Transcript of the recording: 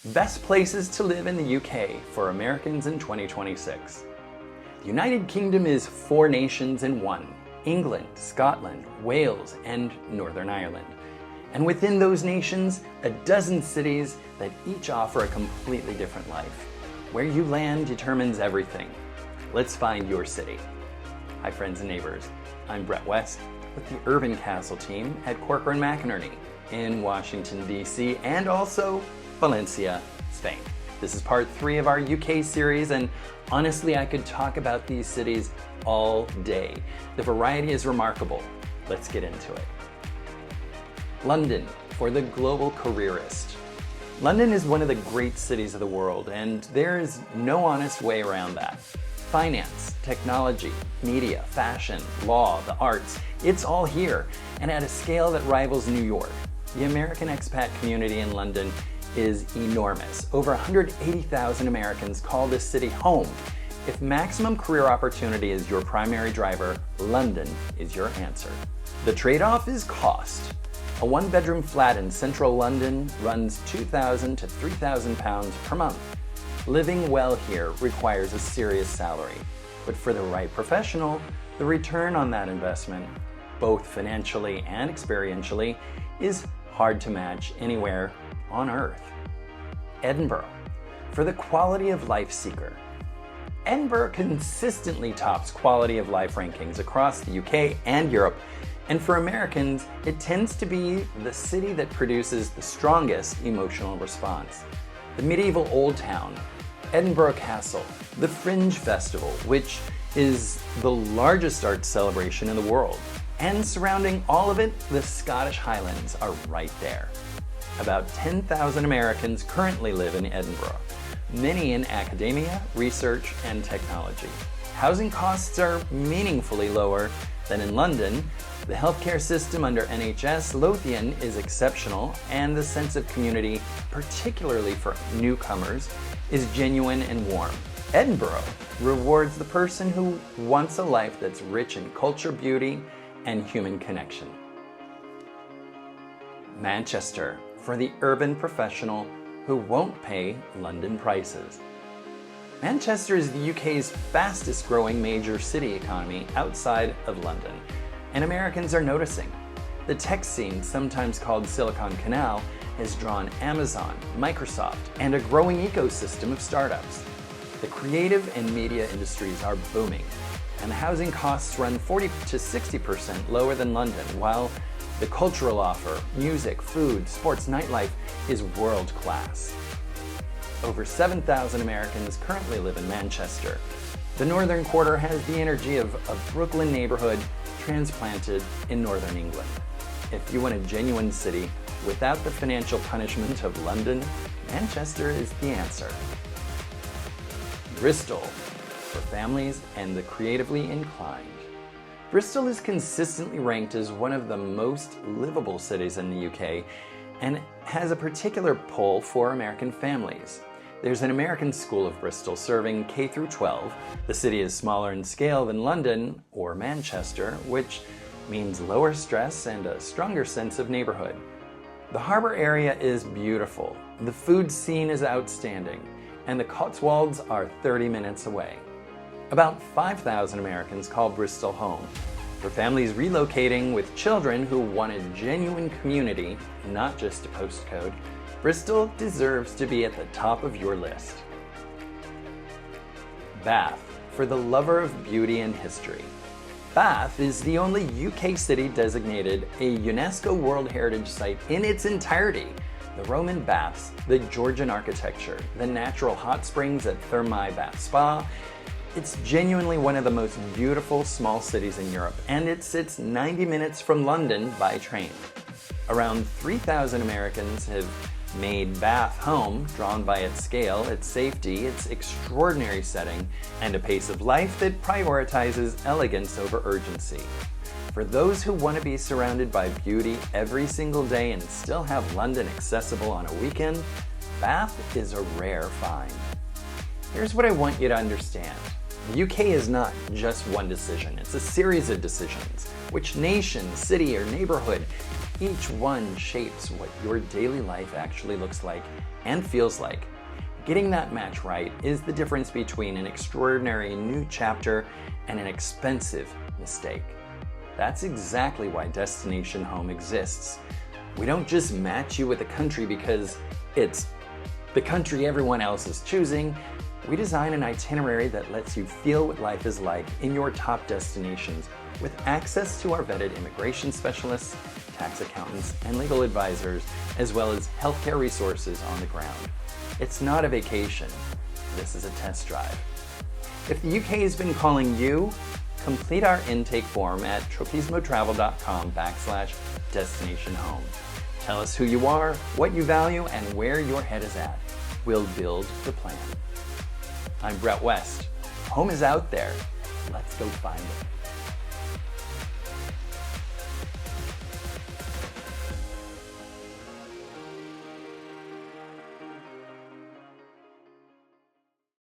Best places to live in the UK for Americans in 2026. The United Kingdom is 4 nations in one: England, Scotland, Wales, and Northern Ireland. And within those nations, a dozen cities that each offer a completely different life. Where you land determines everything. Let's find your city. Hi friends and neighbors, I'm Brett West with the UrbanCastle team at Corcoran McInerney in Washington, D.C. and also Valencia, Spain. This is part 3 of our UK series, and honestly, I could talk about these cities all day. The variety is remarkable. Let's get into it. London, for the global careerist. London is one of the great cities of the world, and there is no honest way around that. Finance, technology, media, fashion, law, the arts, it's all here, and at a scale that rivals New York. The American expat community in London is enormous. Over 180,000 Americans call this city home. If maximum career opportunity is your primary driver, London is your answer. The trade-off is cost. A 1-bedroom flat in central London runs £2,000 to £3,000 per month. Living well here requires a serious salary, but for the right professional, the return on that investment, both financially and experientially, is hard to match anywhere on Earth. Edinburgh, for the quality of life seeker. Edinburgh consistently tops quality of life rankings across the UK and Europe, and for Americans, it tends to be the city that produces the strongest emotional response. The medieval Old Town, Edinburgh Castle, the Fringe Festival, which is the largest arts celebration in the world, and surrounding all of it, the Scottish Highlands are right there. About 10,000 Americans currently live in Edinburgh, many in academia, research, and technology. Housing costs are meaningfully lower than in London. The healthcare system under NHS Lothian is exceptional, and the sense of community, particularly for newcomers, is genuine and warm. Edinburgh rewards the person who wants a life that's rich in culture, beauty, and human connection. Manchester, for the urban professional who won't pay London prices. Manchester is the UK's fastest growing major city economy outside of London, and Americans are noticing. The tech scene, sometimes called Silicon Canal, has drawn Amazon, Microsoft, and a growing ecosystem of startups. The creative and media industries are booming, and the housing costs run 40 to 60% lower than London, while the cultural offer, music, food, sports, nightlife is world-class. Over 7,000 Americans currently live in Manchester. The Northern Quarter has the energy of a Brooklyn neighborhood transplanted in Northern England. If you want a genuine city without the financial punishment of London, Manchester is the answer. Bristol, for families and the creatively inclined. Bristol is consistently ranked as one of the most livable cities in the UK and has a particular pull for American families. There's an American school of Bristol serving K through 12. The city is smaller in scale than London or Manchester, which means lower stress and a stronger sense of neighborhood. The harbor area is beautiful, the food scene is outstanding, and the Cotswolds are 30 minutes away. About 5,000 Americans call Bristol home. For families relocating with children who want a genuine community, not just a postcode, Bristol deserves to be at the top of your list. Bath, for the lover of beauty and history. Bath is the only UK city designated a UNESCO World Heritage Site in its entirety. The Roman baths, the Georgian architecture, the natural hot springs at Thermae Bath Spa. It's genuinely one of the most beautiful small cities in Europe, and it sits 90 minutes from London by train. Around 3,000 Americans have made Bath home, drawn by its scale, its safety, its extraordinary setting, and a pace of life that prioritizes elegance over urgency. For those who want to be surrounded by beauty every single day and still have London accessible on a weekend, Bath is a rare find. Here's what I want you to understand. The UK is not just one decision, it's a series of decisions. Which nation, city, or neighborhood Each one shapes what your daily life actually looks like and feels like. Getting that match right is the difference between an extraordinary new chapter and an expensive mistake. That's exactly why Destination Home exists. We don't just match you with a country because it's the country everyone else is choosing. We design an itinerary that lets you feel what life is like in your top destinations with access to our vetted immigration specialists, tax accountants, and legal advisors, as well as healthcare resources on the ground. It's not a vacation, this is a test drive. If the UK has been calling you, complete our intake form at tropismotravel.com/destinationhome. Tell us who you are, what you value, and where your head is at. We'll build the plan. I'm Brett West. Home is out there. Let's go find it.